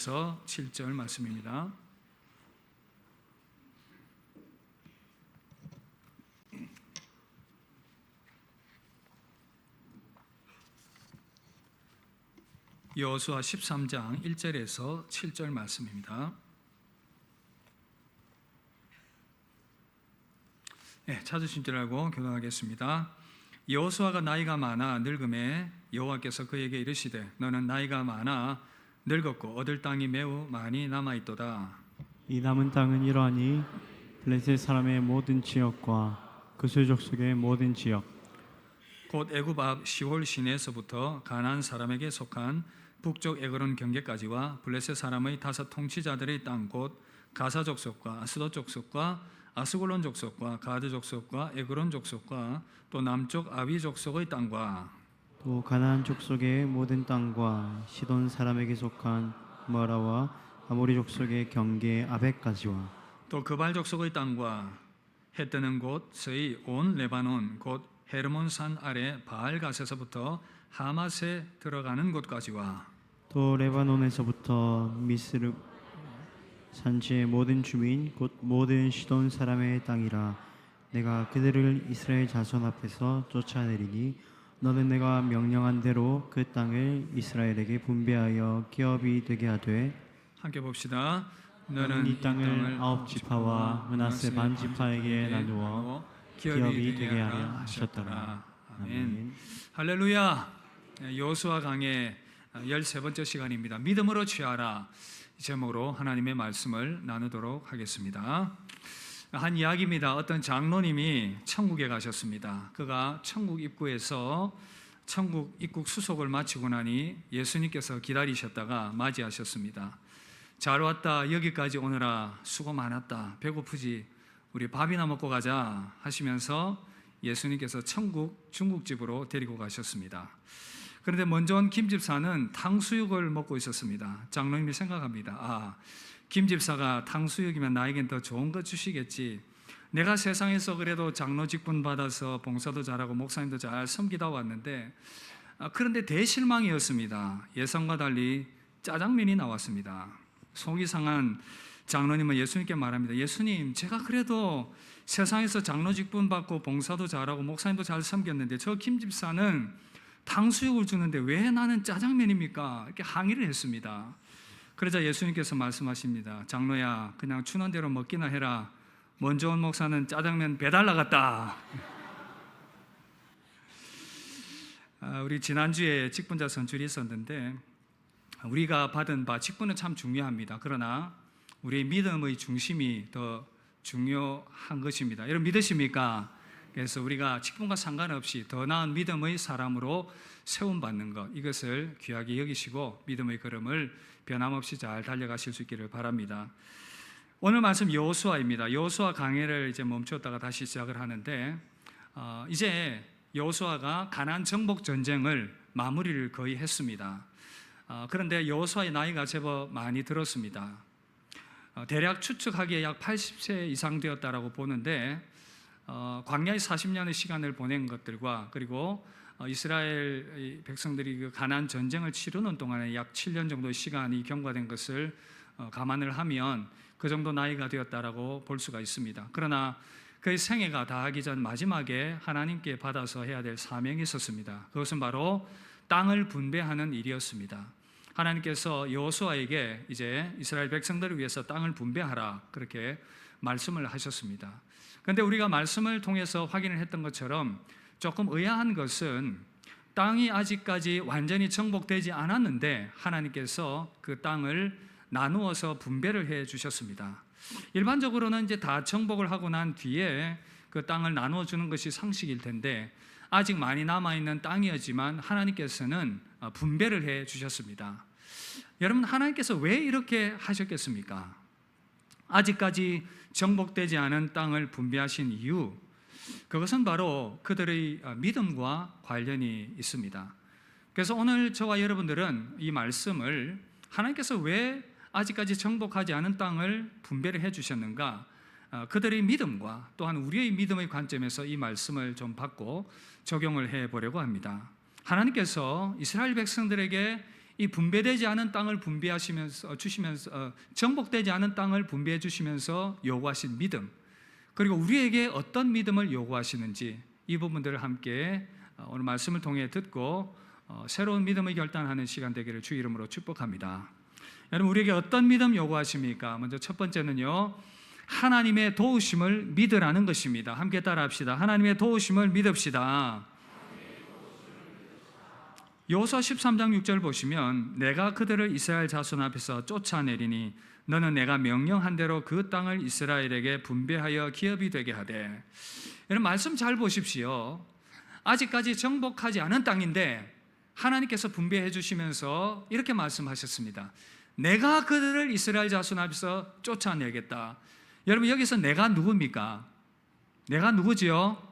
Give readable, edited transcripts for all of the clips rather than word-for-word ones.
7절 말씀입니다. 여호수아 13장 1절에서 7절 말씀입니다. 찾으신 줄 알고 교독하겠습니다. 여호수아가 나이가 많아 늙음에 여호와께서 그에게 이르시되 너는 나이가 많아 늙었고 얻을 땅이 매우 많이 남아있도다. 이 남은 땅은 이러하니 블레셋 사람의 모든 지역과 그수 족속의 모든 지역 곧 애굽 앞 시홀 시내에서부터 가나안 사람에게 속한 북쪽 에그론 경계까지와 블레셋 사람의 다섯 통치자들의 땅 곧 가사 족속과 아스돗 족속과 아스골론 족속과 가드 족속과 에그론 족속과 또 남쪽 아위 족속의 땅과 또 가나안 족속의 모든 땅과 시돈 사람에게 속한 모라와 아모리 족속의 경계 아벡까지와 또 그발 족속의 땅과 해 뜨는 곳의 온 레바논 곧 헤르몬 산 아래 바알갓에서부터 하맛에 들어가는 곳까지와 또 레바논에서부터 미스르 산지의 모든 주민 곧 모든 시돈 사람의 땅이라. 내가 그들을 이스라엘 자손 앞에서 쫓아내리니 너는 내가 명령한 대로 그 땅을 이스라엘에게 분배하여 기업이 되게 하되. 함께 봅시다. 너는 이 땅을 아홉 지파와 므낫세 반 지파에게 나누어 기업이 되게 하려 하셨더라. 아멘. 할렐루야. 여호수아 강의 13번째 시간입니다. 믿음으로 취하라. 이 제목으로 하나님의 말씀을 나누도록 하겠습니다. 한 이야기입니다. 어떤 장로님이 천국에 가셨습니다. 그가 천국 입구에서 천국 입국 수속을 마치고 나니 예수님께서 기다리셨다가 맞이하셨습니다. 잘 왔다. 여기까지 오느라 수고 많았다. 배고프지? 우리 밥이나 먹고 가자 하시면서 예수님께서 천국 중국집으로 데리고 가셨습니다. 그런데 먼저 온 김 집사는 탕수육을 먹고 있었습니다. 장로님이 생각합니다. 김 집사가 탕수육이면 나에겐 더 좋은 거 주시겠지. 내가 세상에서 그래도 장로 직분 받아서 봉사도 잘하고 목사님도 잘 섬기다 왔는데 그런데 대실망이었습니다. 예상과 달리 짜장면이 나왔습니다. 속이 상한 장로님은 예수님께 말합니다. 예수님, 제가 그래도 세상에서 장로 직분 받고 봉사도 잘하고 목사님도 잘 섬겼는데 저 김 집사는 탕수육을 주는데 왜 나는 짜장면입니까? 이렇게 항의를 했습니다. 그러자 예수님께서 말씀하십니다. 장로야, 그냥 주는 대로 먹기나 해라. 먼저 온 목사는 짜장면 배달 나갔다. 우리 지난주에 직분자 선출이 있었는데 우리가 받은 바 직분은 참 중요합니다. 그러나 우리의 믿음의 중심이 더 중요한 것입니다. 여러분 믿으십니까? 그래서 우리가 직분과 상관없이 더 나은 믿음의 사람으로 세움받는 것, 이것을 귀하게 여기시고 믿음의 걸음을 변함없이 잘 달려가실 수 있기를 바랍니다. 오늘 말씀 여호수아입니다. 여호수아 강해를 이제 멈췄다가 다시 시작을 하는데 이제 여호수아가 가나안 정복 전쟁을 마무리를 거의 했습니다. 그런데 여호수아의 나이가 제법 많이 들었습니다. 대략 추측하기에 약 80세 이상 되었다라고 보는데 광야의 40년의 시간을 보낸 것들과 그리고 이스라엘 백성들이 그 가나안 전쟁을 치르는 동안에 약 7년 정도의 시간이 경과된 것을 감안을 하면 그 정도 나이가 되었다라고 볼 수가 있습니다. 그러나 그의 생애가 다하기 전 마지막에 하나님께 받아서 해야 될 사명이 있었습니다. 그것은 바로 땅을 분배하는 일이었습니다. 하나님께서 여호수아에게 이제 이스라엘 백성들을 위해서 땅을 분배하라 그렇게 말씀을 하셨습니다. 그런데 우리가 말씀을 통해서 확인을 했던 것처럼 조금 의아한 것은 땅이 아직까지 완전히 정복되지 않았는데 하나님께서 그 땅을 나누어서 분배를 해 주셨습니다. 일반적으로는 이제 다 정복을 하고 난 뒤에 그 땅을 나누어 주는 것이 상식일 텐데 아직 많이 남아있는 땅이었지만 하나님께서는 분배를 해 주셨습니다. 여러분, 하나님께서 왜 이렇게 하셨겠습니까? 아직까지 정복되지 않은 땅을 분배하신 이유, 그것은 바로 그들의 믿음과 관련이 있습니다. 그래서 오늘 저와 여러분들은 이 말씀을 하나님께서 왜 아직까지 정복하지 않은 땅을 분배를 해 주셨는가, 그들의 믿음과 또한 우리의 믿음의 관점에서 이 말씀을 좀 받고 적용을 해 보려고 합니다. 하나님께서 이스라엘 백성들에게 이 분배되지 않은 땅을 분배하시면서 주시면서 정복되지 않은 땅을 분배해 주시면서 요구하신 믿음, 그리고 우리에게 어떤 믿음을 요구하시는지 이 부분들을 함께 오늘 말씀을 통해 듣고 새로운 믿음의 결단하는 시간 되기를 주 이름으로 축복합니다. 여러분, 우리에게 어떤 믿음 요구하십니까? 먼저 첫 번째는요, 하나님의 도우심을 믿으라는 것입니다. 함께 따라합시다. 하나님의 도우심을 믿읍시다. 여호수아 13장 6절 보시면 내가 그들을 이스라엘 자손 앞에서 쫓아내리니 너는 내가 명령한 대로 그 땅을 이스라엘에게 분배하여 기업이 되게 하되. 여러분, 말씀 잘 보십시오. 아직까지 정복하지 않은 땅인데 하나님께서 분배해 주시면서 이렇게 말씀하셨습니다. 내가 그들을 이스라엘 자손 앞에서 쫓아내겠다. 여러분, 여기서 내가 누굽니까? 내가 누구지요?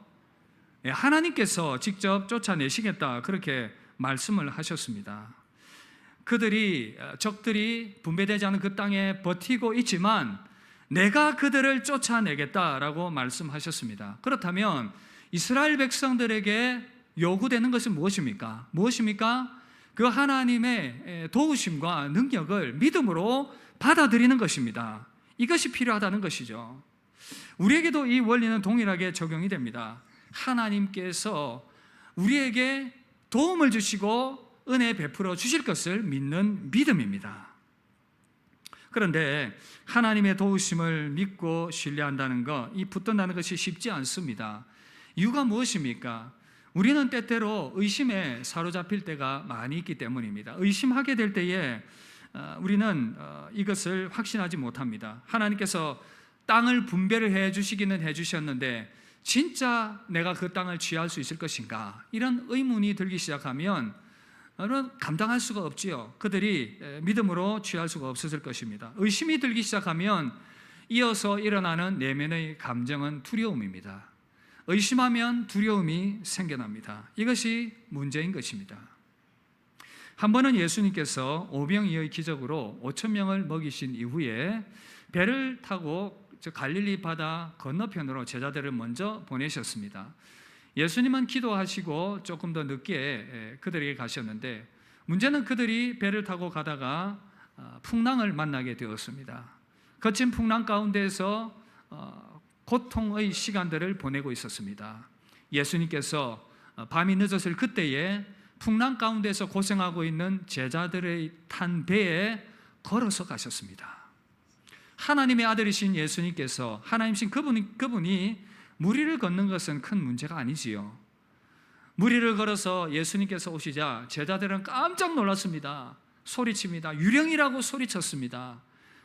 하나님께서 직접 쫓아내시겠다, 그렇게 말씀을 하셨습니다. 적들이 분배되지 않은 그 땅에 버티고 있지만 내가 그들을 쫓아내겠다라고 말씀하셨습니다. 그렇다면 이스라엘 백성들에게 요구되는 것은 무엇입니까? 그 하나님의 도우심과 능력을 믿음으로 받아들이는 것입니다. 이것이 필요하다는 것이죠. 우리에게도 이 원리는 동일하게 적용이 됩니다. 하나님께서 우리에게 도움을 주시고 은혜 베풀어 주실 것을 믿는 믿음입니다. 그런데 하나님의 도우심을 믿고 신뢰한다는 것, 이 붙든다는 것이 쉽지 않습니다. 이유가 무엇입니까? 우리는 때때로 의심에 사로잡힐 때가 많이 있기 때문입니다. 의심하게 될 때에 우리는 이것을 확신하지 못합니다. 하나님께서 땅을 분배를 해 주시기는 해 주셨는데 진짜 내가 그 땅을 취할 수 있을 것인가? 이런 의문이 들기 시작하면 감당할 수가 없지요. 그들이 믿음으로 취할 수가 없었을 것입니다. 의심이 들기 시작하면 이어서 일어나는 내면의 감정은 두려움입니다. 의심하면 두려움이 생겨납니다. 이것이 문제인 것입니다. 한 번은 예수님께서 오병이어의 기적으로 5,000명을 먹이신 이후에 배를 타고 갈릴리 바다 건너편으로 제자들을 먼저 보내셨습니다. 예수님은 기도하시고 조금 더 늦게 그들에게 가셨는데, 문제는 그들이 배를 타고 가다가 풍랑을 만나게 되었습니다. 거친 풍랑 가운데에서 고통의 시간들을 보내고 있었습니다. 예수님께서 밤이 늦었을 그때에 풍랑 가운데서 고생하고 있는 제자들의 탄 배에 걸어서 가셨습니다. 하나님의 아들이신 예수님께서, 하나님이신 그분이 무리를 걷는 것은 큰 문제가 아니지요. 무리를 걸어서 예수님께서 오시자 제자들은 깜짝 놀랐습니다. 소리칩니다. 유령이라고 소리쳤습니다.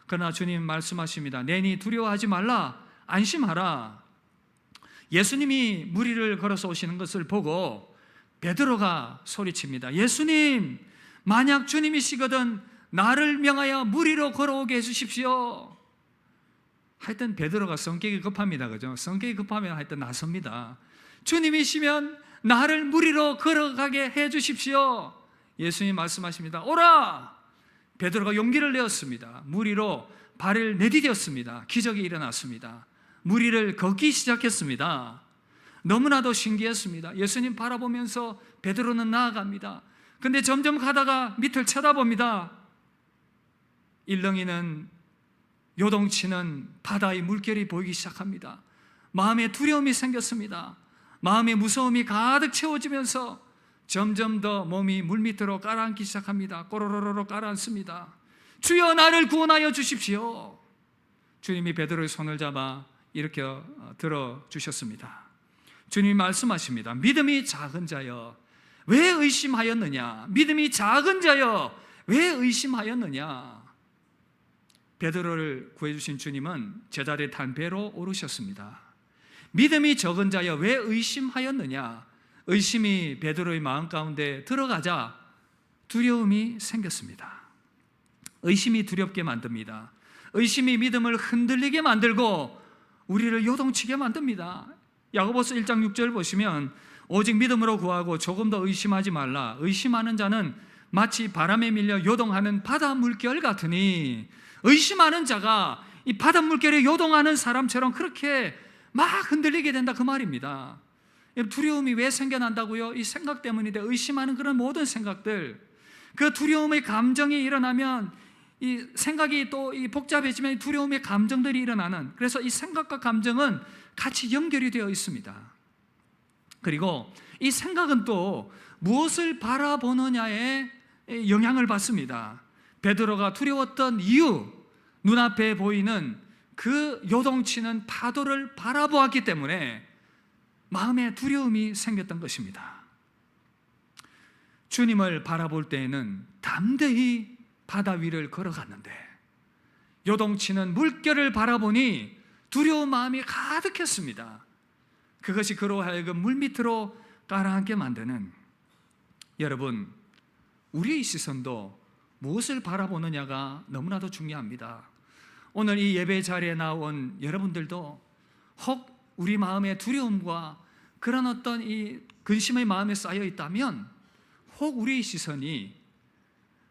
그러나 주님 말씀하십니다. 내니 두려워하지 말라, 안심하라. 예수님이 무리를 걸어서 오시는 것을 보고 베드로가 소리칩니다. 예수님, 만약 주님이시거든 나를 명하여 무리로 걸어오게 해주십시오. 하여튼 베드로가 성격이 급합니다. 그죠? 성격이 급하면 하여튼 나섭니다. 주님이시면 나를 무리로 걸어가게 해주십시오. 예수님 말씀하십니다. 오라! 베드로가 용기를 내었습니다. 무리로 발을 내디뎠습니다. 기적이 일어났습니다. 무리를 걷기 시작했습니다. 너무나도 신기했습니다. 예수님 바라보면서 베드로는 나아갑니다. 근데 점점 가다가 밑을 쳐다봅니다. 일렁이는 요동치는 바다의 물결이 보이기 시작합니다. 마음에 두려움이 생겼습니다. 마음의 무서움이 가득 채워지면서 점점 더 몸이 물밑으로 가라앉기 시작합니다. 꼬로로로 가라앉습니다. 주여, 나를 구원하여 주십시오. 주님이 베드로의 손을 잡아 일으켜 들어주셨습니다. 주님이 말씀하십니다. 믿음이 작은 자여 왜 의심하였느냐? 믿음이 작은 자여 왜 의심하였느냐? 베드로를 구해주신 주님은 제자들이 탄 배로 오르셨습니다. 믿음이 적은 자여 왜 의심하였느냐? 의심이 베드로의 마음 가운데 들어가자 두려움이 생겼습니다. 의심이 두렵게 만듭니다. 의심이 믿음을 흔들리게 만들고 우리를 요동치게 만듭니다. 야고보서 1장 6절 보시면 오직 믿음으로 구하고 조금 더 의심하지 말라. 의심하는 자는 마치 바람에 밀려 요동하는 바다 물결 같으니, 의심하는 자가 이 바다 물결에 요동하는 사람처럼 그렇게 막 흔들리게 된다, 그 말입니다. 두려움이 왜 생겨난다고요? 이 생각 때문인데, 의심하는 그런 모든 생각들, 그 두려움의 감정이 일어나면 이 생각이 또 이 복잡해지면 두려움의 감정들이 일어나는, 그래서 이 생각과 감정은 같이 연결이 되어 있습니다. 그리고 이 생각은 또 무엇을 바라보느냐에 영향을 받습니다. 베드로가 두려웠던 이유, 눈앞에 보이는 그 요동치는 파도를 바라보았기 때문에 마음에 두려움이 생겼던 것입니다. 주님을 바라볼 때에는 담대히 바다 위를 걸어갔는데 요동치는 물결을 바라보니 두려운 마음이 가득했습니다. 그것이 그로 하여금 물밑으로 가라앉게 만드는, 여러분, 우리의 시선도 무엇을 바라보느냐가 너무나도 중요합니다. 오늘 이 예배 자리에 나온 여러분들도 혹 우리 마음의 두려움과 그런 어떤 이 근심의 마음에 쌓여 있다면 혹 우리의 시선이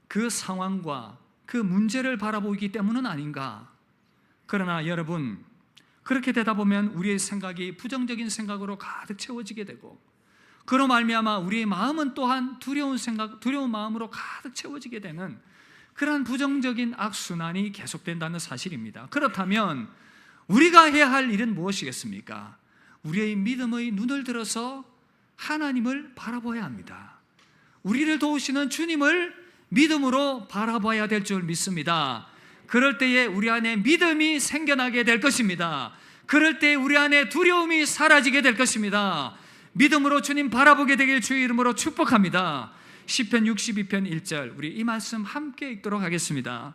그 상황과 그 문제를 바라보기 때문은 아닌가. 그러나 여러분, 그렇게 되다 보면 우리의 생각이 부정적인 생각으로 가득 채워지게 되고, 그로 말미암아 우리의 마음은 또한 두려운 마음으로 가득 채워지게 되는 그러한 부정적인 악순환이 계속된다는 사실입니다. 그렇다면 우리가 해야 할 일은 무엇이겠습니까? 우리의 믿음의 눈을 들어서 하나님을 바라봐야 합니다. 우리를 도우시는 주님을 믿음으로 바라봐야 될 줄 믿습니다. 그럴 때에 우리 안에 믿음이 생겨나게 될 것입니다. 그럴 때 우리 안에 두려움이 사라지게 될 것입니다. 믿음으로 주님 바라보게 되길 주의 이름으로 축복합니다. 시편 62편 1절, 우리 이 말씀 함께 읽도록 하겠습니다.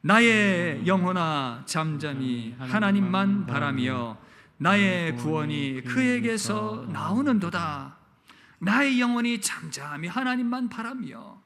나의 영혼아 잠잠히 하나님만 바라며 나의 구원이 그에게서 나오는도다. 나의 영혼이 잠잠히 하나님만 바라며.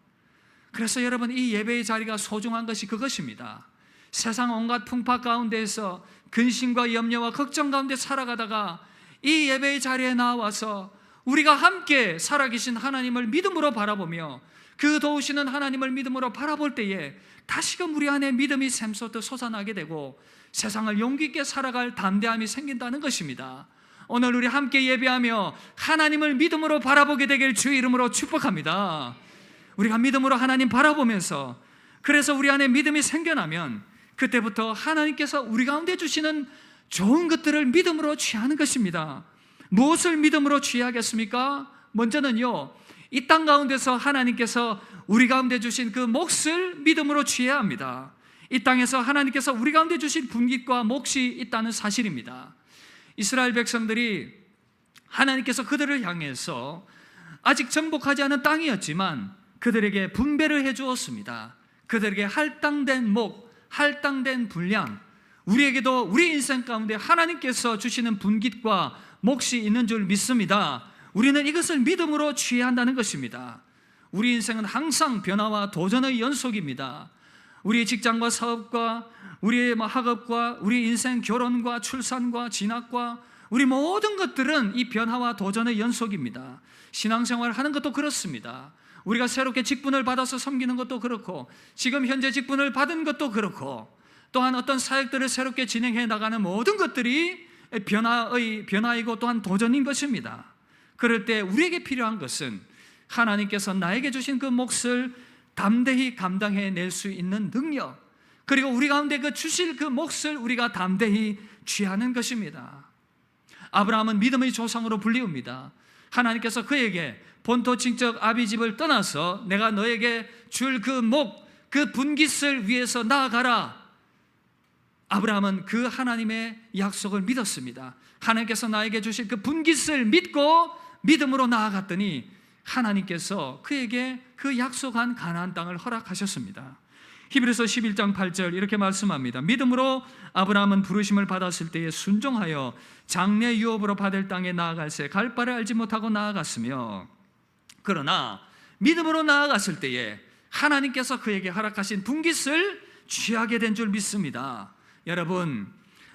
그래서 여러분, 이 예배의 자리가 소중한 것이 그것입니다. 세상 온갖 풍파 가운데에서 근심과 염려와 걱정 가운데 살아가다가 이 예배의 자리에 나와서 우리가 함께 살아계신 하나님을 믿음으로 바라보며 그 도우시는 하나님을 믿음으로 바라볼 때에 다시금 우리 안에 믿음이 샘솟듯 솟아나게 되고 세상을 용기 있게 살아갈 담대함이 생긴다는 것입니다. 오늘 우리 함께 예배하며 하나님을 믿음으로 바라보게 되길 주의 이름으로 축복합니다. 우리가 믿음으로 하나님 바라보면서, 그래서 우리 안에 믿음이 생겨나면 그때부터 하나님께서 우리 가운데 주시는 좋은 것들을 믿음으로 취하는 것입니다. 무엇을 믿음으로 취하겠습니까? 먼저는요, 이 땅 가운데서 하나님께서 우리 가운데 주신 그 몫을 믿음으로 취해야 합니다. 이 땅에서 하나님께서 우리 가운데 주신 분깃과 몫이 있다는 사실입니다. 이스라엘 백성들이 하나님께서 그들을 향해서 아직 정복하지 않은 땅이었지만 그들에게 분배를 해 주었습니다. 그들에게 할당된 목, 할당된 분량, 우리에게도 우리 인생 가운데 하나님께서 주시는 분깃과 몫이 있는 줄 믿습니다. 우리는 이것을 믿음으로 취해야 한다는 것입니다. 우리 인생은 항상 변화와 도전의 연속입니다. 우리의 직장과 사업과 우리의 학업과 우리 인생 결혼과 출산과 진학과 우리 모든 것들은 이 변화와 도전의 연속입니다. 신앙생활 하는 것도 그렇습니다. 우리가 새롭게 직분을 받아서 섬기는 것도 그렇고 지금 현재 직분을 받은 것도 그렇고 또한 어떤 사역들을 새롭게 진행해 나가는 모든 것들이 변화이고 또한 도전인 것입니다. 그럴 때 우리에게 필요한 것은 하나님께서 나에게 주신 그 몫을 담대히 감당해낼 수 있는 능력, 그리고 우리 가운데 그 주실 그 몫을 우리가 담대히 취하는 것입니다. 아브라함은 믿음의 조상으로 불리웁니다. 하나님께서 그에게 본토 친척 아비 집을 떠나서 내가 너에게 줄 그 목, 그 분깃을 위해서 나아가라. 아브라함은 그 하나님의 약속을 믿었습니다. 하나님께서 나에게 주실 그 분깃을 믿고 믿음으로 나아갔더니 하나님께서 그에게 그 약속한 가나안 땅을 허락하셨습니다. 히브리서 11장 8절 이렇게 말씀합니다. 믿음으로 아브라함은 부르심을 받았을 때에 순종하여 장래 유업으로 받을 땅에 나아갈새 갈 바를 알지 못하고 나아갔으며, 그러나 믿음으로 나아갔을 때에 하나님께서 그에게 허락하신 분깃을 취하게 된 줄 믿습니다. 여러분,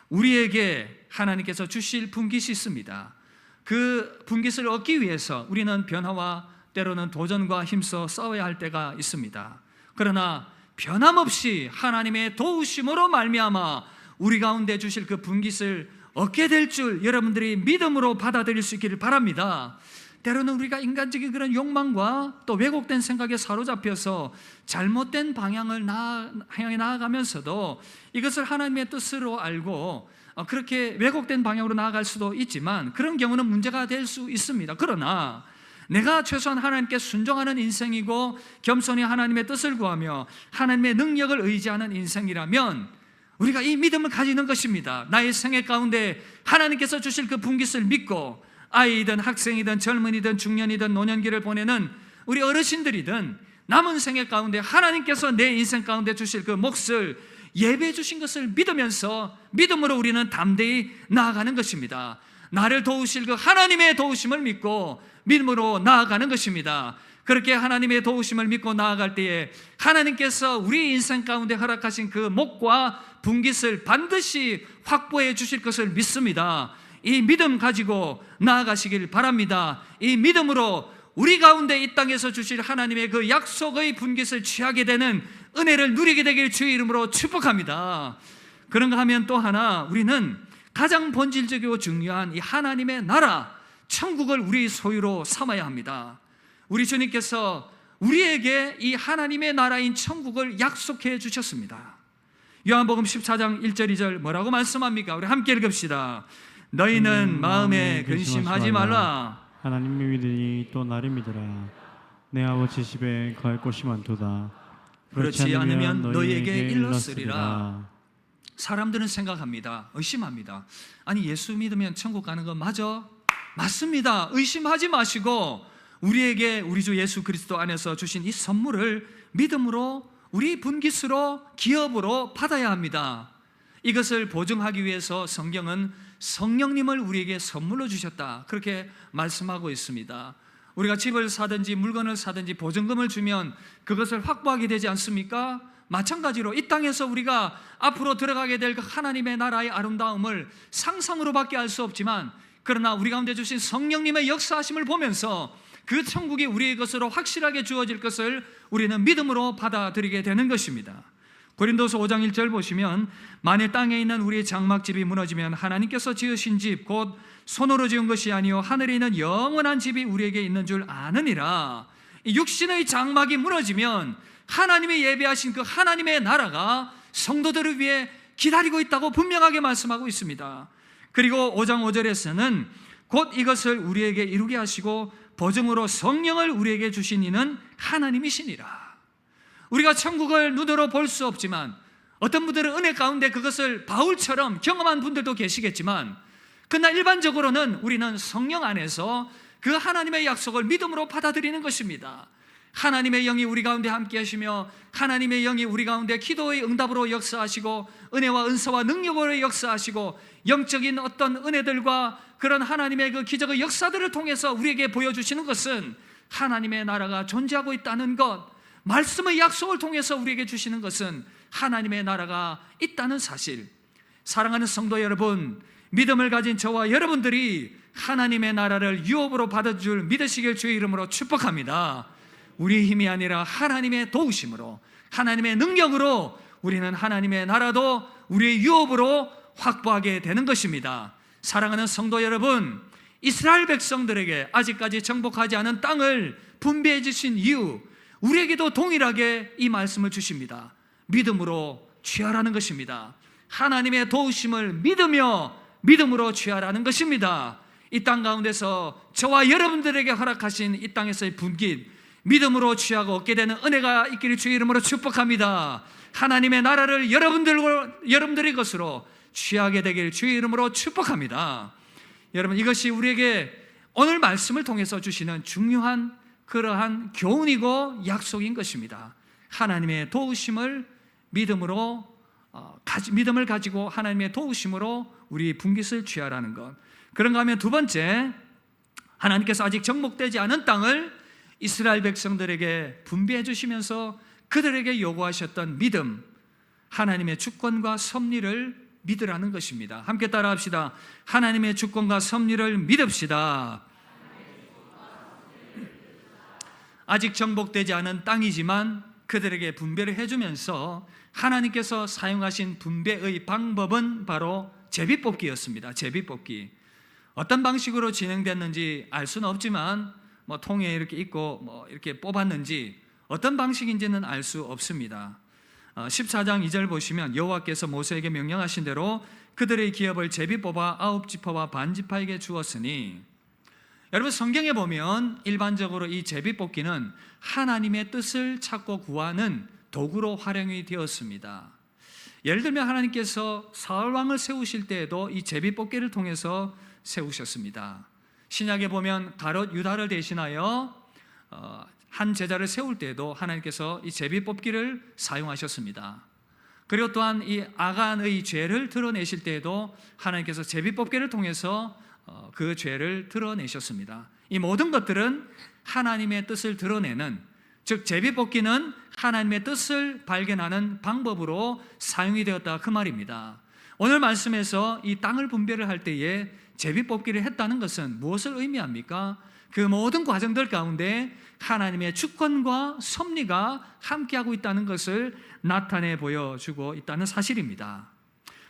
우리에게 하나님께서 주실 분깃이 있습니다. 그 분깃을 얻기 위해서 우리는 변화와 때로는 도전과 힘써 싸워야 할 때가 있습니다. 그러나 변함없이 하나님의 도우심으로 말미암아 우리 가운데 주실 그 분깃을 얻게 될 줄 여러분들이 믿음으로 받아들일 수 있기를 바랍니다. 때로는 우리가 인간적인 그런 욕망과 또 왜곡된 생각에 사로잡혀서 잘못된 방향을 향해 나아가면서도 이것을 하나님의 뜻으로 알고 그렇게 왜곡된 방향으로 나아갈 수도 있지만, 그런 경우는 문제가 될 수 있습니다. 그러나 내가 최소한 하나님께 순종하는 인생이고 겸손히 하나님의 뜻을 구하며 하나님의 능력을 의지하는 인생이라면 우리가 이 믿음을 가지는 것입니다. 나의 생애 가운데 하나님께서 주실 그 분깃을 믿고 아이든 학생이든 젊은이든 중년이든 노년기를 보내는 우리 어르신들이든 남은 생애 가운데 하나님께서 내 인생 가운데 주실 그 몫을 예배해 주신 것을 믿으면서 믿음으로 우리는 담대히 나아가는 것입니다. 나를 도우실 그 하나님의 도우심을 믿고 믿음으로 나아가는 것입니다. 그렇게 하나님의 도우심을 믿고 나아갈 때에 하나님께서 우리 인생 가운데 허락하신 그 몫과 분깃을 반드시 확보해 주실 것을 믿습니다. 이 믿음 가지고 나아가시길 바랍니다. 이 믿음으로 우리 가운데 이 땅에서 주실 하나님의 그 약속의 분깃을 취하게 되는 은혜를 누리게 되길 주의 이름으로 축복합니다. 그런가 하면 또 하나, 우리는 가장 본질적이고 중요한 이 하나님의 나라, 천국을 우리 소유로 삼아야 합니다. 우리 주님께서 우리에게 이 하나님의 나라인 천국을 약속해 주셨습니다. 요한복음 14장 1절 2절 뭐라고 말씀합니까? 우리 함께 읽읍시다. 너희는 마음에 근심하지 말라. 하나님을 믿으니 또 나를 믿으라. 내 아버지 집에 거할 곳이 많도다. 그렇지 않으면 너희에게 일렀으리라. 사람들은 생각합니다. 의심합니다. 아니, 예수 믿으면 천국 가는 거 맞아? 맞습니다. 의심하지 마시고 우리에게 우리 주 예수 그리스도 안에서 주신 이 선물을 믿음으로 우리 분깃으로 기업으로 받아야 합니다. 이것을 보증하기 위해서 성경은 성령님을 우리에게 선물로 주셨다, 그렇게 말씀하고 있습니다. 우리가 집을 사든지 물건을 사든지 보증금을 주면 그것을 확보하게 되지 않습니까? 마찬가지로 이 땅에서 우리가 앞으로 들어가게 될 하나님의 나라의 아름다움을 상상으로밖에 알 수 없지만, 그러나 우리 가운데 주신 성령님의 역사하심을 보면서 그 천국이 우리의 것으로 확실하게 주어질 것을 우리는 믿음으로 받아들이게 되는 것입니다. 고린도서 5장 1절 보시면, 만일 땅에 있는 우리의 장막집이 무너지면 하나님께서 지으신 집 곧 손으로 지은 것이 아니요 하늘에 있는 영원한 집이 우리에게 있는 줄 아느니라. 육신의 장막이 무너지면 하나님이 예배하신 그 하나님의 나라가 성도들을 위해 기다리고 있다고 분명하게 말씀하고 있습니다. 그리고 5장 5절에서는 곧 이것을 우리에게 이루게 하시고 보증으로 성령을 우리에게 주신 이는 하나님이시니라. 우리가 천국을 눈으로 볼 수 없지만 어떤 분들은 은혜 가운데 그것을 바울처럼 경험한 분들도 계시겠지만, 그러나 일반적으로는 우리는 성령 안에서 그 하나님의 약속을 믿음으로 받아들이는 것입니다. 하나님의 영이 우리 가운데 함께 하시며 하나님의 영이 우리 가운데 기도의 응답으로 역사하시고 은혜와 은사와 능력으로 역사하시고 영적인 어떤 은혜들과 그런 하나님의 그 기적의 역사들을 통해서 우리에게 보여주시는 것은 하나님의 나라가 존재하고 있다는 것, 말씀의 약속을 통해서 우리에게 주시는 것은 하나님의 나라가 있다는 사실. 사랑하는 성도 여러분, 믿음을 가진 저와 여러분들이 하나님의 나라를 유업으로 받아줄 믿으시길 주의 이름으로 축복합니다. 우리의 힘이 아니라 하나님의 도우심으로, 하나님의 능력으로 우리는 하나님의 나라도 우리의 유업으로 확보하게 되는 것입니다. 사랑하는 성도 여러분, 이스라엘 백성들에게 아직까지 정복하지 않은 땅을 분배해 주신 이유, 우리에게도 동일하게 이 말씀을 주십니다. 믿음으로 취하라는 것입니다. 하나님의 도우심을 믿으며 믿음으로 취하라는 것입니다. 이 땅 가운데서 저와 여러분들에게 허락하신 이 땅에서의 분깃, 믿음으로 취하고 얻게 되는 은혜가 있기를 주의 이름으로 축복합니다. 하나님의 나라를 여러분들의 것으로 취하게 되길 주의 이름으로 축복합니다. 여러분, 이것이 우리에게 오늘 말씀을 통해서 주시는 중요한 그러한 교훈이고 약속인 것입니다. 하나님의 도우심을 믿음을 가지고 하나님의 도우심으로 우리 분깃을 취하라는 것. 그런가 하면 두 번째, 하나님께서 아직 정복되지 않은 땅을 이스라엘 백성들에게 분배해 주시면서 그들에게 요구하셨던 믿음, 하나님의 주권과 섭리를 믿으라는 것입니다. 함께 따라합시다. 하나님의 주권과 섭리를 믿읍시다. 아직 정복되지 않은 땅이지만 그들에게 분배를 해주면서 하나님께서 사용하신 분배의 방법은 바로 제비뽑기였습니다. 제비뽑기. 어떤 방식으로 진행됐는지 알 수는 없지만 통에 이렇게 있고 이렇게 뽑았는지 어떤 방식인지는 알 수 없습니다. 14장 2절 보시면 여호와께서 모세에게 명령하신 대로 그들의 기업을 제비 뽑아 9지파와 반지파에게 주었으니, 여러분 성경에 보면 일반적으로 이 제비 뽑기는 하나님의 뜻을 찾고 구하는 도구로 활용이 되었습니다. 예를 들면 하나님께서 사울 왕을 세우실 때에도 이 제비 뽑기를 통해서 세우셨습니다. 신약에 보면 가롯 유다를 대신하여 한 제자를 세울 때에도 하나님께서 이 제비 뽑기를 사용하셨습니다. 그리고 또한 이 아간의 죄를 드러내실 때에도 하나님께서 제비 뽑기를 통해서 그 죄를 드러내셨습니다. 이 모든 것들은 하나님의 뜻을 드러내는, 즉 제비 뽑기는 하나님의 뜻을 발견하는 방법으로 사용이 되었다 그 말입니다. 오늘 말씀에서 이 땅을 분배를 할 때에 제비 뽑기를 했다는 것은 무엇을 의미합니까? 그 모든 과정들 가운데 하나님의 주권과 섭리가 함께하고 있다는 것을 나타내 보여주고 있다는 사실입니다.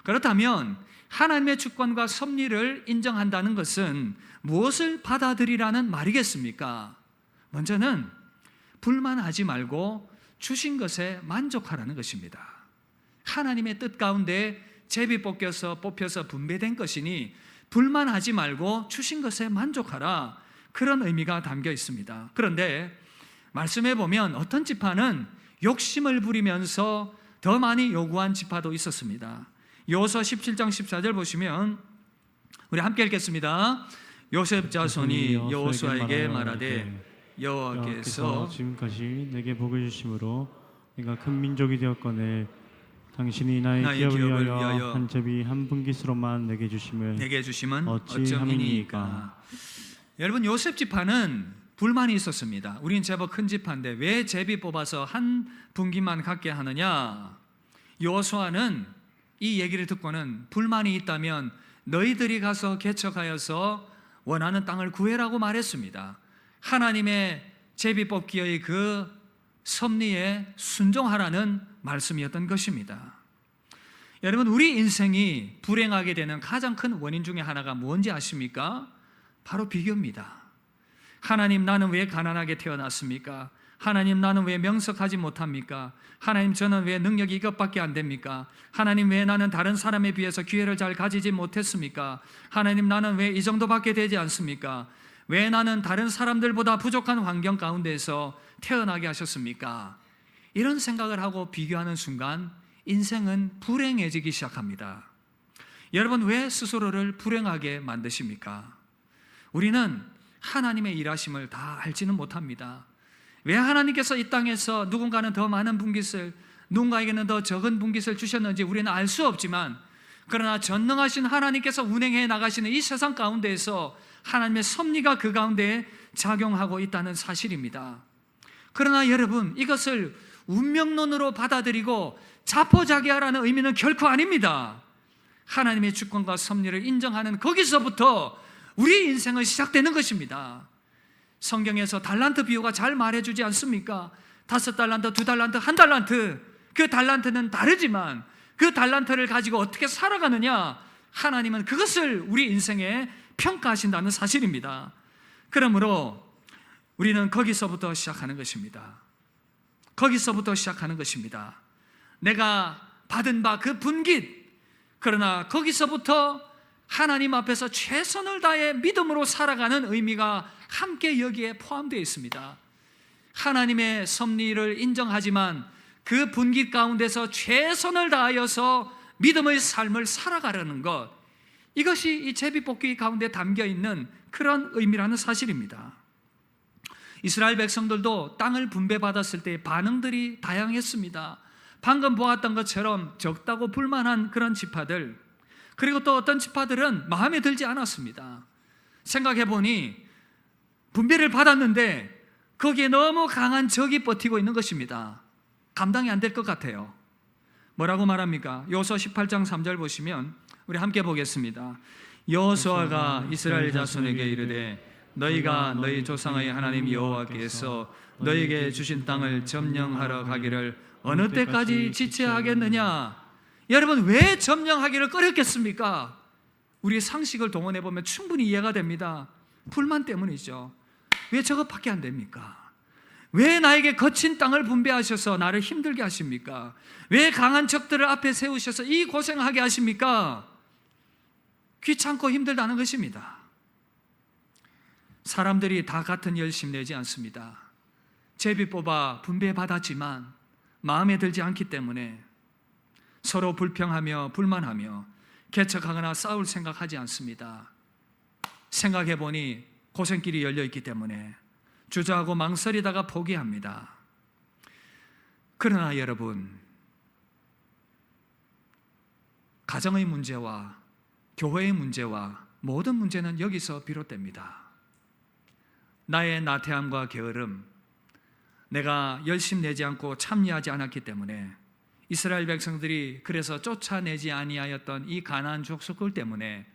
그렇다면 하나님의 주권과 섭리를 인정한다는 것은 무엇을 받아들이라는 말이겠습니까? 먼저는 불만하지 말고 주신 것에 만족하라는 것입니다. 하나님의 뜻 가운데 제비 뽑혀서 분배된 것이니 불만하지 말고 주신 것에 만족하라, 그런 의미가 담겨 있습니다. 그런데 말씀해 보면 어떤 지파는 욕심을 부리면서 더 많이 요구한 지파도 있었습니다. 여호수아 17장 14절 보시면 우리 함께 읽겠습니다. 요셉 자손이 여호수아에게 말하되 여호와께서 지금까지 내게 복을 주심으로 내가 큰 민족이 되었거늘 당신이 나의 기업을 위하여 한 제비 한 분깃으로만 내게 주심은 어찌함이니까. 여러분 요셉 지파는 불만이 있었습니다. 우리는 제법 큰 지파인데 왜 제비 뽑아서 한 분깃만 갖게 하느냐. 여호수아는 이 얘기를 듣고는 불만이 있다면 너희들이 가서 개척하여서 원하는 땅을 구해라고 말했습니다. 하나님의 제비 뽑기의 그 섭리에 순종하라는 말씀이었던 것입니다. 여러분 우리 인생이 불행하게 되는 가장 큰 원인 중에 하나가 뭔지 아십니까? 바로 비교입니다. 하나님 나는 왜 가난하게 태어났습니까? 하나님 나는 왜 명석하지 못합니까? 하나님 저는 왜 능력이 이것밖에 안 됩니까? 하나님 왜 나는 다른 사람에 비해서 기회를 잘 가지지 못했습니까? 하나님 나는 왜 이 정도밖에 되지 않습니까? 왜 나는 다른 사람들보다 부족한 환경 가운데서 태어나게 하셨습니까? 이런 생각을 하고 비교하는 순간 인생은 불행해지기 시작합니다. 여러분 왜 스스로를 불행하게 만드십니까? 우리는 하나님의 일하심을 다 알지는 못합니다. 왜 하나님께서 이 땅에서 누군가는 더 많은 분깃을, 누군가에게는 더 적은 분깃을 주셨는지 우리는 알 수 없지만, 그러나 전능하신 하나님께서 운행해 나가시는 이 세상 가운데에서 하나님의 섭리가 그 가운데 작용하고 있다는 사실입니다. 그러나 여러분 이것을 운명론으로 받아들이고 자포자기하라는 의미는 결코 아닙니다. 하나님의 주권과 섭리를 인정하는 거기서부터 우리 인생은 시작되는 것입니다. 성경에서 달란트 비유가 잘 말해주지 않습니까? 5달란트, 2달란트, 1달란트. 그 달란트는 다르지만 그 달란트를 가지고 어떻게 살아가느냐, 하나님은 그것을 우리 인생에 평가하신다는 사실입니다. 그러므로 우리는 거기서부터 시작하는 것입니다. 거기서부터 시작하는 것입니다. 내가 받은 바 그 분깃, 그러나 거기서부터 하나님 앞에서 최선을 다해 믿음으로 살아가는 의미가 함께 여기에 포함되어 있습니다. 하나님의 섭리를 인정하지만 그 분깃 가운데서 최선을 다하여서 믿음의 삶을 살아가려는 것, 이것이 이 제비뽑기 가운데 담겨 있는 그런 의미라는 사실입니다. 이스라엘 백성들도 땅을 분배받았을 때 반응들이 다양했습니다. 방금 보았던 것처럼 적다고 불만한 그런 지파들, 그리고 또 어떤 지파들은 마음에 들지 않았습니다. 생각해보니 분배를 받았는데 거기에 너무 강한 적이 버티고 있는 것입니다. 감당이 안 될 것 같아요. 뭐라고 말합니까? 여호수아 18장 3절 보시면 우리 함께 보겠습니다. 여호수아가 이스라엘 자손에게 이르되 너희가 너희 조상의 하나님 여호와께서 너희에게 주신 땅을 점령하러 가기를 어느 때까지 지체하겠느냐? 여러분 왜 점령하기를 꺼렸겠습니까? 우리 상식을 동원해 보면 충분히 이해가 됩니다. 불만 때문이죠. 왜 저것밖에 안 됩니까? 왜 나에게 거친 땅을 분배하셔서 나를 힘들게 하십니까? 왜 강한 적들을 앞에 세우셔서 이 고생하게 하십니까? 귀찮고 힘들다는 것입니다. 사람들이 다 같은 열심 내지 않습니다. 제비 뽑아 분배받았지만 마음에 들지 않기 때문에 서로 불평하며 불만하며 개척하거나 싸울 생각하지 않습니다. 생각해보니 고생길이 열려있기 때문에 주저하고 망설이다가 포기합니다. 그러나 여러분, 가정의 문제와 교회의 문제와 모든 문제는 여기서 비롯됩니다. 나의 나태함과 게으름, 내가 열심 내지 않고 참여하지 않았기 때문에 이스라엘 백성들이 그래서 쫓아내지 아니하였던 이 가나안 족속들 때문에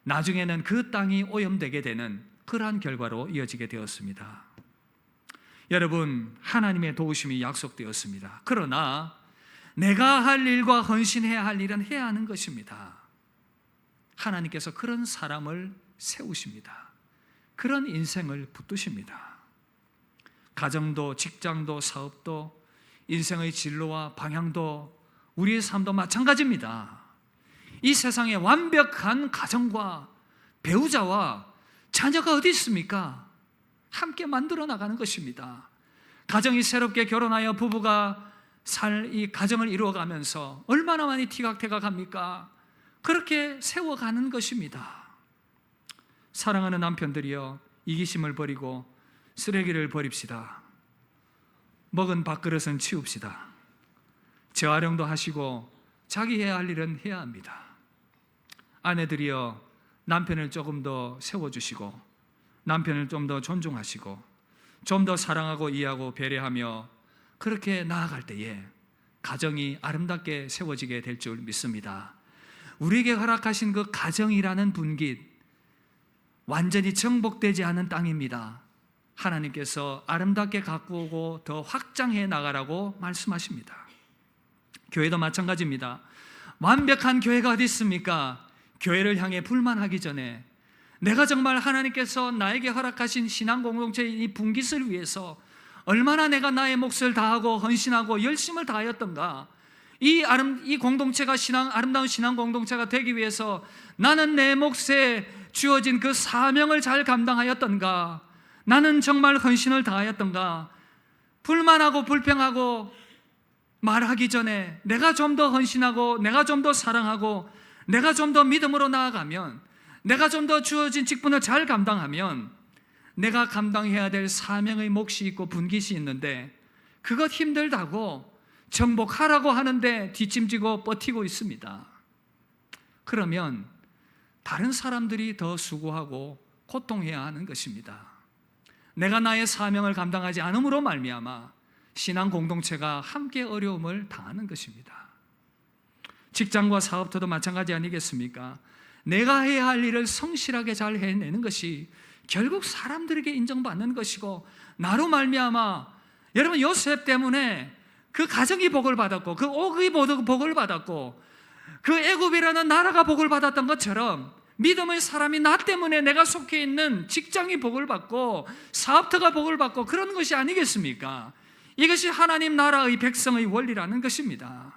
나중에는 그 땅이 오염되게 되는 그러한 결과로 이어지게 되었습니다. 여러분, 하나님의 도우심이 약속되었습니다. 그러나 내가 할 일과 헌신해야 할 일은 해야 하는 것입니다. 하나님께서 그런 사람을 세우십니다. 그런 인생을 붙드십니다. 가정도 직장도 사업도 인생의 진로와 방향도 우리의 삶도 마찬가지입니다. 이 세상에 완벽한 가정과 배우자와 자녀가 어디 있습니까? 함께 만들어 나가는 것입니다. 가정이 새롭게 결혼하여 부부가 살 이 가정을 이루어가면서 얼마나 많이 티각태각합니까? 그렇게 세워가는 것입니다. 사랑하는 남편들이여, 이기심을 버리고 쓰레기를 버립시다. 먹은 밥그릇은 치웁시다. 재활용도 하시고 자기 해야 할 일은 해야 합니다. 아내들이여, 남편을 조금 더 세워주시고 남편을 좀 더 존중하시고 좀 더 사랑하고 이해하고 배려하며 그렇게 나아갈 때에 가정이 아름답게 세워지게 될 줄 믿습니다. 우리에게 허락하신 그 가정이라는 분깃, 완전히 정복되지 않은 땅입니다. 하나님께서 아름답게 가꾸고 더 확장해 나가라고 말씀하십니다. 교회도 마찬가지입니다. 완벽한 교회가 어디 있습니까? 교회를 향해 불만하기 전에 내가 정말 하나님께서 나에게 허락하신 신앙 공동체의 이 분깃을 위해서 얼마나 내가 나의 몫을 다하고 헌신하고 열심을 다하였던가, 이 공동체가 아름다운 신앙 공동체가 되기 위해서 나는 내 몫에 주어진 그 사명을 잘 감당하였던가, 나는 정말 헌신을 다하였던가. 불만하고 불평하고 말하기 전에 내가 좀 더 헌신하고 내가 좀 더 사랑하고 내가 좀 더 믿음으로 나아가면, 내가 좀 더 주어진 직분을 잘 감당하면 내가 감당해야 될 사명의 몫이 있고 분깃이 있는데 그것 힘들다고 정복하라고 하는데 뒷짐지고 버티고 있습니다. 그러면 다른 사람들이 더 수고하고 고통해야 하는 것입니다. 내가 나의 사명을 감당하지 않음으로 말미암아 신앙 공동체가 함께 어려움을 당하는 것입니다. 직장과 사업터도 마찬가지 아니겠습니까? 내가 해야 할 일을 성실하게 잘 해내는 것이 결국 사람들에게 인정받는 것이고, 나로 말미암아, 여러분 요셉 때문에 그 가정이 복을 받았고 그 옥의 복을 받았고 그 애굽이라는 나라가 복을 받았던 것처럼 믿음의 사람이 나 때문에 내가 속해 있는 직장이 복을 받고 사업터가 복을 받고 그런 것이 아니겠습니까? 이것이 하나님 나라의 백성의 원리라는 것입니다.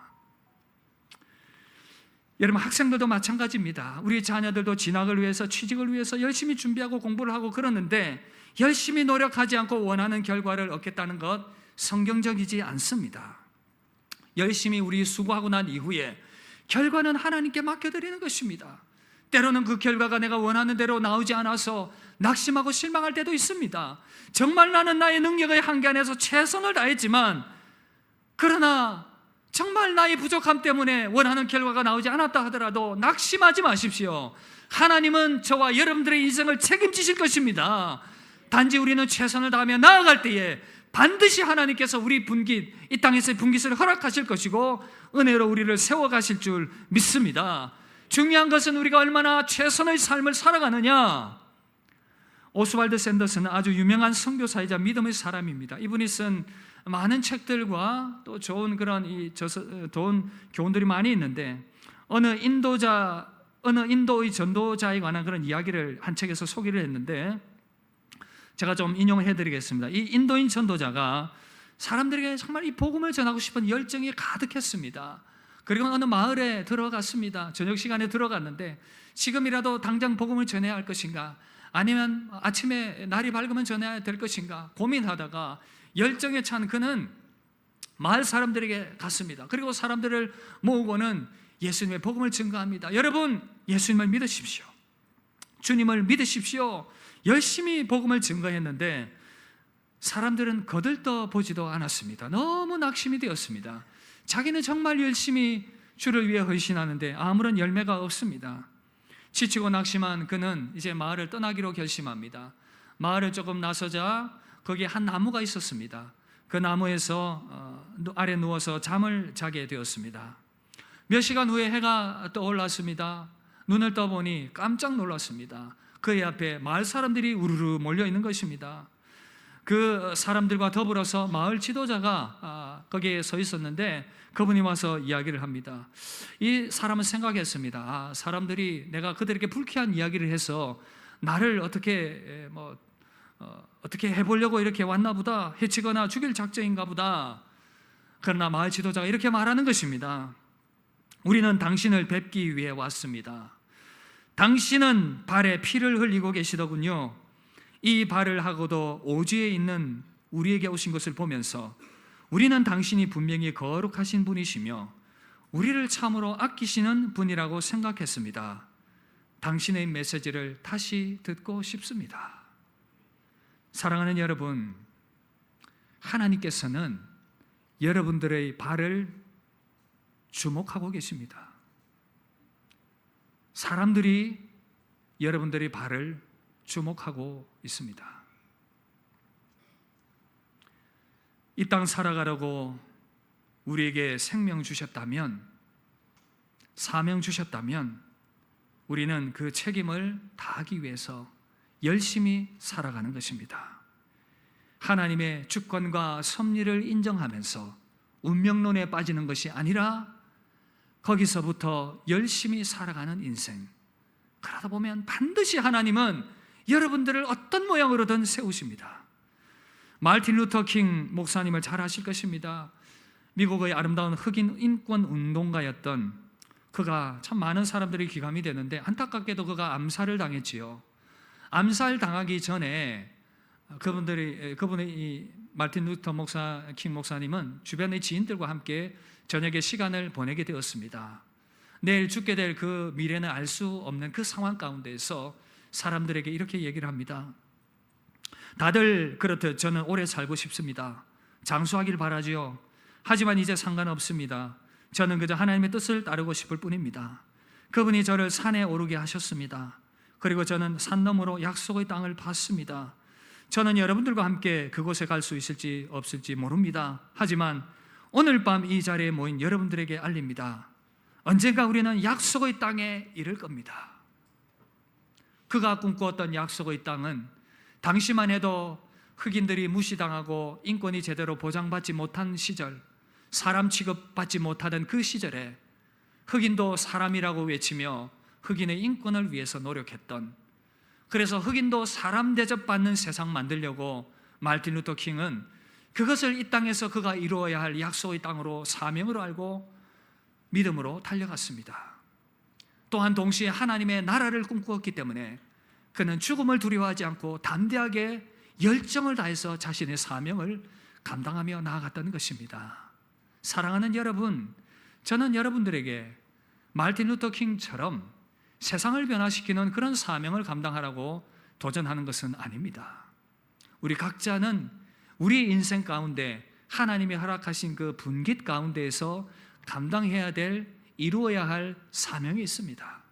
여러분, 학생들도 마찬가지입니다. 우리 자녀들도 진학을 위해서, 취직을 위해서 열심히 준비하고 공부를 하고 그러는데 열심히 노력하지 않고 원하는 결과를 얻겠다는 것 성경적이지 않습니다. 열심히 우리 수고하고 난 이후에 결과는 하나님께 맡겨드리는 것입니다. 때로는 그 결과가 내가 원하는 대로 나오지 않아서 낙심하고 실망할 때도 있습니다. 정말 나는 나의 능력의 한계 안에서 최선을 다했지만, 그러나 정말 나의 부족함 때문에 원하는 결과가 나오지 않았다 하더라도 낙심하지 마십시오. 하나님은 저와 여러분들의 인생을 책임지실 것입니다. 단지 우리는 최선을 다하며 나아갈 때에 반드시 하나님께서 우리 분깃, 이 땅에서의 분깃을 허락하실 것이고 은혜로 우리를 세워가실 줄 믿습니다. 중요한 것은 우리가 얼마나 최선의 삶을 살아가느냐. 오스왈드 샌더스는 아주 유명한 선교사이자 믿음의 사람입니다. 이분이 쓴 많은 책들과 또 좋은 그런 좋은 교훈들이 많이 있는데, 어느 인도자 어느 인도의 전도자에 관한 그런 이야기를 한 책에서 소개를 했는데 제가 좀 인용해 드리겠습니다. 이 인도인 전도자가 사람들에게 정말 이 복음을 전하고 싶은 열정이 가득했습니다. 그리고 어느 마을에 들어갔습니다. 저녁 시간에 들어갔는데 지금이라도 당장 복음을 전해야 할 것인가, 아니면 아침에 날이 밝으면 전해야 될 것인가 고민하다가 열정에 찬 그는 마을 사람들에게 갔습니다. 그리고 사람들을 모으고는 예수님의 복음을 증거합니다. 여러분, 예수님을 믿으십시오. 주님을 믿으십시오. 열심히 복음을 증거했는데 사람들은 거들떠 보지도 않았습니다. 너무 낙심이 되었습니다. 자기는 정말 열심히 주를 위해 헌신하는데 아무런 열매가 없습니다. 지치고 낙심한 그는 이제 마을을 떠나기로 결심합니다. 마을을 조금 나서자 거기에 한 나무가 있었습니다. 그 나무에서 아래 누워서 잠을 자게 되었습니다. 몇 시간 후에 해가 떠올랐습니다. 눈을 떠보니 깜짝 놀랐습니다. 그의 앞에 마을 사람들이 우르르 몰려 있는 것입니다. 그 사람들과 더불어서 마을 지도자가 거기에 서 있었는데 그분이 와서 이야기를 합니다. 이 사람은 생각했습니다. 사람들이 내가 그들에게 불쾌한 이야기를 해서 나를 어떻게 해보려고 이렇게 왔나 보다, 해치거나 죽일 작정인가 보다. 그러나 마을 지도자가 이렇게 말하는 것입니다. 우리는 당신을 뵙기 위해 왔습니다. 당신은 발에 피를 흘리고 계시더군요. 이 발을 하고도 오지에 있는 우리에게 오신 것을 보면서 우리는 당신이 분명히 거룩하신 분이시며 우리를 참으로 아끼시는 분이라고 생각했습니다. 당신의 메시지를 다시 듣고 싶습니다. 사랑하는 여러분, 하나님께서는 여러분들의 발을 주목하고 계십니다. 사람들이 여러분들의 발을 주목하고 있습니다. 이 땅 살아가려고 우리에게 생명 주셨다면, 사명 주셨다면 우리는 그 책임을 다하기 위해서 열심히 살아가는 것입니다. 하나님의 주권과 섭리를 인정하면서 운명론에 빠지는 것이 아니라 거기서부터 열심히 살아가는 인생. 그러다 보면 반드시 하나님은 여러분들을 어떤 모양으로든 세우십니다. 마르틴 루터 킹 목사님을 잘 아실 것입니다. 미국의 아름다운 흑인 인권 운동가였던 그가 참 많은 사람들이 기감이 되는데 안타깝게도 그가 암살을 당했지요. 암살 당하기 전에 그분의 이 마르틴 루터 킹 목사님은 주변의 지인들과 함께 저녁에 시간을 보내게 되었습니다. 내일 죽게 될 그 미래는 알 수 없는 그 상황 가운데에서 사람들에게 이렇게 얘기를 합니다. 다들 그렇듯 저는 오래 살고 싶습니다. 장수하길 바라지요. 하지만 이제 상관없습니다. 저는 그저 하나님의 뜻을 따르고 싶을 뿐입니다. 그분이 저를 산에 오르게 하셨습니다. 그리고 저는 산 너머로 약속의 땅을 봤습니다. 저는 여러분들과 함께 그곳에 갈 수 있을지 없을지 모릅니다. 하지만 오늘 밤 이 자리에 모인 여러분들에게 알립니다. 언젠가 우리는 약속의 땅에 이를 겁니다. 그가 꿈꾸었던 약속의 땅은 당시만 해도 흑인들이 무시당하고 인권이 제대로 보장받지 못한 시절, 사람 취급받지 못하던 그 시절에 흑인도 사람이라고 외치며 흑인의 인권을 위해서 노력했던, 그래서 흑인도 사람 대접받는 세상 만들려고 마르틴 루터 킹은 그것을 이 땅에서 그가 이루어야 할 약속의 땅으로 사명으로 알고 믿음으로 달려갔습니다. 또한 동시에 하나님의 나라를 꿈꾸었기 때문에 그는 죽음을 두려워하지 않고 담대하게 열정을 다해서 자신의 사명을 감당하며 나아갔다는 것입니다. 사랑하는 여러분, 저는 여러분들에게 마르틴 루터 킹처럼 세상을 변화시키는 그런 사명을 감당하라고 도전하는 것은 아닙니다. 우리 각자는 우리 인생 가운데 하나님이 허락하신 그 분깃 가운데에서 감당해야 될, 이루어야 할 사명이 있습니다.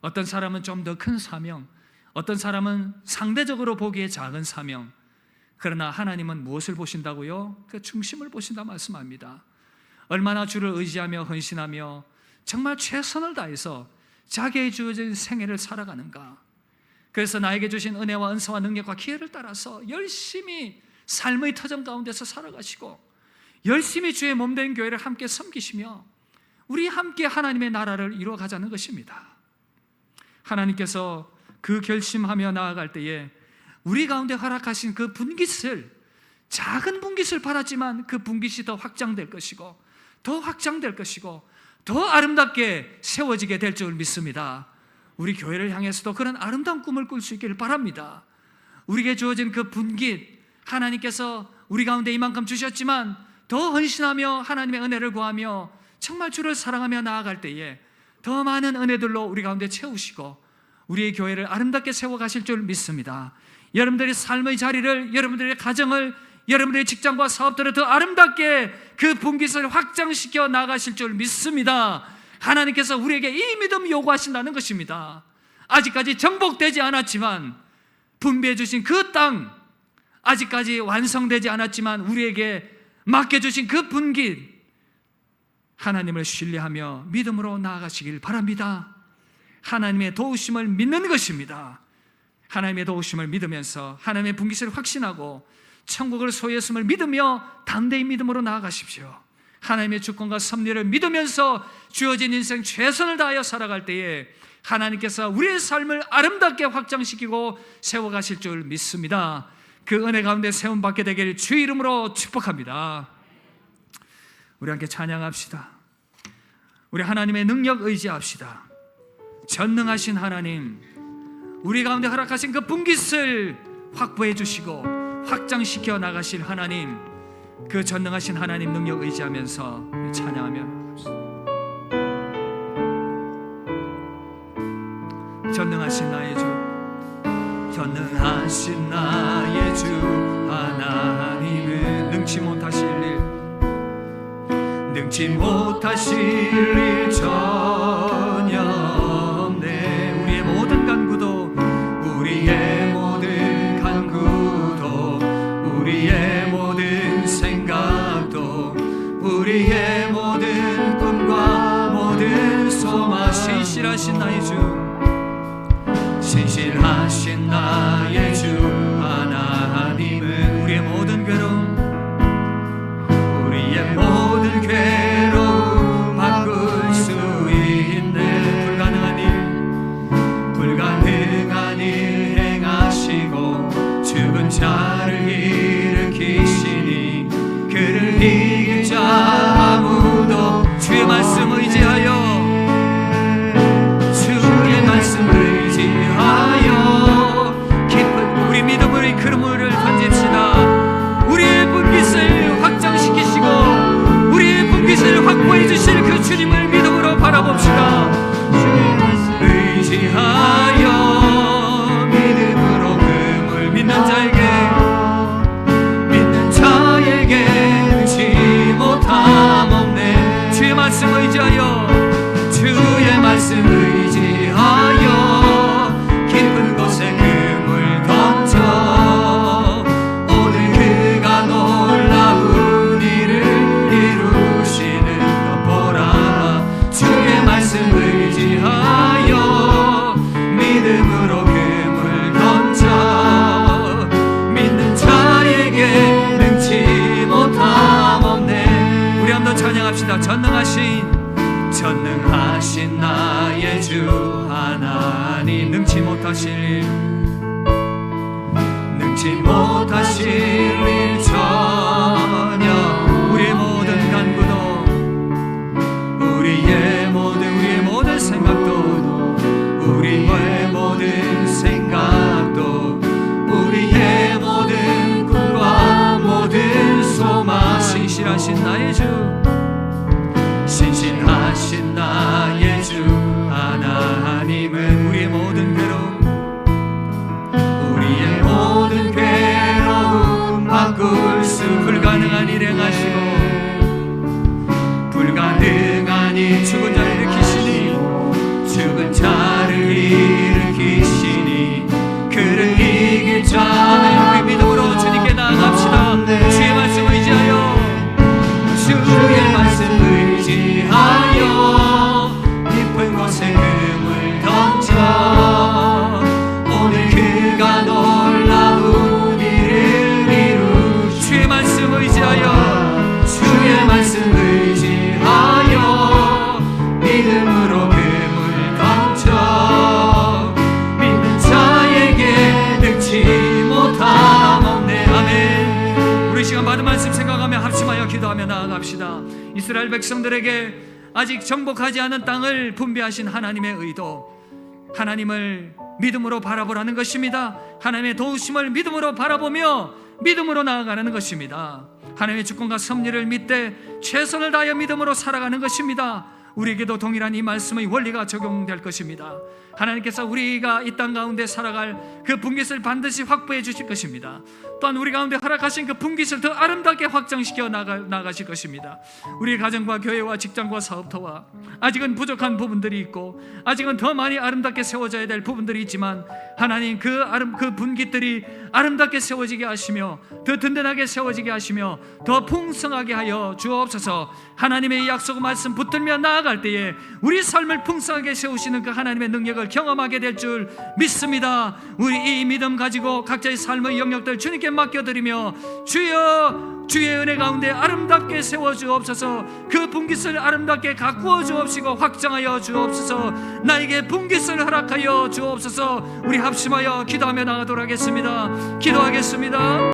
어떤 사람은 좀 더 큰 사명, 어떤 사람은 상대적으로 보기에 작은 사명. 그러나 하나님은 무엇을 보신다고요? 그 중심을 보신다 말씀합니다. 얼마나 주를 의지하며 헌신하며 정말 최선을 다해서 자기의 주어진 생애를 살아가는가. 그래서 나에게 주신 은혜와 은사와 능력과 기회를 따라서 열심히 삶의 터전 가운데서 살아가시고 열심히 주의 몸된 교회를 함께 섬기시며 우리 함께 하나님의 나라를 이루어가자는 것입니다. 하나님께서 그 결심하며 나아갈 때에 우리 가운데 허락하신 그 분깃을, 작은 분깃을 받았지만 그 분깃이 더 확장될 것이고 더 확장될 것이고 더 아름답게 세워지게 될 줄 믿습니다. 우리 교회를 향해서도 그런 아름다운 꿈을 꿀 수 있기를 바랍니다. 우리에게 주어진 그 분깃, 하나님께서 우리 가운데 이만큼 주셨지만 더 헌신하며 하나님의 은혜를 구하며 정말 주를 사랑하며 나아갈 때에 더 많은 은혜들로 우리 가운데 채우시고 우리의 교회를 아름답게 세워가실 줄 믿습니다. 여러분들의 삶의 자리를, 여러분들의 가정을, 여러분들의 직장과 사업들을 더 아름답게 그 분깃을 확장시켜 나가실 줄 믿습니다. 하나님께서 우리에게 이 믿음 요구하신다는 것입니다. 아직까지 정복되지 않았지만, 분배해 주신 그 땅, 아직까지 완성되지 않았지만 우리에게 맡겨주신 그 분깃, 하나님을 신뢰하며 믿음으로 나아가시길 바랍니다. 하나님의 도우심을 믿는 것입니다. 하나님의 도우심을 믿으면서 하나님의 분깃을 확신하고 천국을 소유했음을 믿으며 담대히 믿음으로 나아가십시오. 하나님의 주권과 섭리를 믿으면서 주어진 인생 최선을 다하여 살아갈 때에 하나님께서 우리의 삶을 아름답게 확장시키고 세워가실 줄 믿습니다. 그 은혜 가운데 세움받게 되길 주 이름으로 축복합니다. 우리 함께 찬양합시다. 우리 하나님의 능력 의지합시다. 전능하신 하나님, 우리 가운데 허락하신 그 분깃을 확보해 주시고 확장시켜 나가실 하나님, 그 전능하신 하나님 능력 의지하면서 찬양하며 나갑시다. 전능하신 나의 주, 전능하신 나의 주 하나님은 능치 못하실 일, 능치 못하실 일 전혀 없네. 우리의 모든 간구도, 우리의 모든 간구도, 우리의 모든 생각도, 우리의 모든 꿈과 모든 소망, 신실하신 나의 주, 신실하신 나의 주 하나님은 우리의 모든 괴로움, 우리의 모든 괴로움 바꿀 수 있는 불가능한 일 행하시고 죽은 자를 일으키시니 그를 이길 자 아무도. 주의 말씀 의지하여, 주의 말씀 의지하여 깊은 우리 믿음의 그물을 던집시다. 우리의 분깃을 확장시키시고 우리의 분깃을 확보해 주실 그 주님을 믿음으로 바라봅시다. 주의 말씀 의지하여 믿음으로 그물, 믿는 자에게 능치 못함 없네. 주의 말씀 의지하여, 주의 말씀 의지하여 깊은 곳에 그물 던져 오늘 그가 놀라운 일을 이루시는 것 보라. 주의 말씀 의지하여 믿음으로 그물 던져 믿는 자에게 능치 못함 없네. 우리 한번 찬양합시다. 전능하신 나의 주 하나님, 능치 못하실 일, 능치 못하실 일 전혀. 우리의 모든 간구도, 우리의 모든 생각도, 우리의 모든 생각도, 우리의 모든 꿈과 모든 소망, 신실하신 나의 주, 신실하신 나의 주 하나님은 우리의 모든 괴로움 바꿀 수, 불가능한 일 행하시고 불가능한 일, 죽은 자를 일으키시니 죽은 자를 일으키시니 그를 이길 자. 우리 믿음으로 주님께 나아갑시다. 주의 말씀 의지하여, 주의 말씀 의지하여 깊은 곳에 그물 던져 오늘 그가 놀라운 일을 이루. 주의 말씀 의지하여, 주의 말씀 의지하여 믿음으로 그물 던져 기도합시다. 이스라엘 백성들에게 아직 정복하지 않은 땅을 분배하신 하나님의 의도, 하나님을 믿음으로 바라보라는 것입니다. 하나님의 도우심을 믿음으로 바라보며 믿음으로 나아가는 것입니다. 하나님의 주권과 섭리를 믿되 최선을 다하여 믿음으로 살아가는 것입니다. 우리에게도 동일한 이 말씀의 원리가 적용될 것입니다. 하나님께서 우리가 이 땅 가운데 살아갈 그 분깃을 반드시 확보해 주실 것입니다. 또한 우리 가운데 허락하신 그 분깃을 더 아름답게 확장시켜 나가실 것입니다. 우리 가정과 교회와 직장과 사업터와 아직은 부족한 부분들이 있고 아직은 더 많이 아름답게 세워져야 될 부분들이 있지만 하나님 그 분깃들이 아름답게 세워지게 하시며 더 든든하게 세워지게 하시며 더 풍성하게 하여 주옵소서. 하나님의 이 약속 말씀 붙들며 나아갈 때에 우리 삶을 풍성하게 세우시는 그 하나님의 능력을 경험하게 될 줄 믿습니다. 우리 이 믿음 가지고 각자의 삶의 영역들 주님께 맡겨드리며 주여 주의 은혜 가운데 아름답게 세워주옵소서. 그 분깃을 아름답게 가꾸어 주옵시고 확장하여 주옵소서. 나에게 분깃을 허락하여 주옵소서. 우리 합심하여 기도하며 나가도록 하겠습니다. 기도하겠습니다.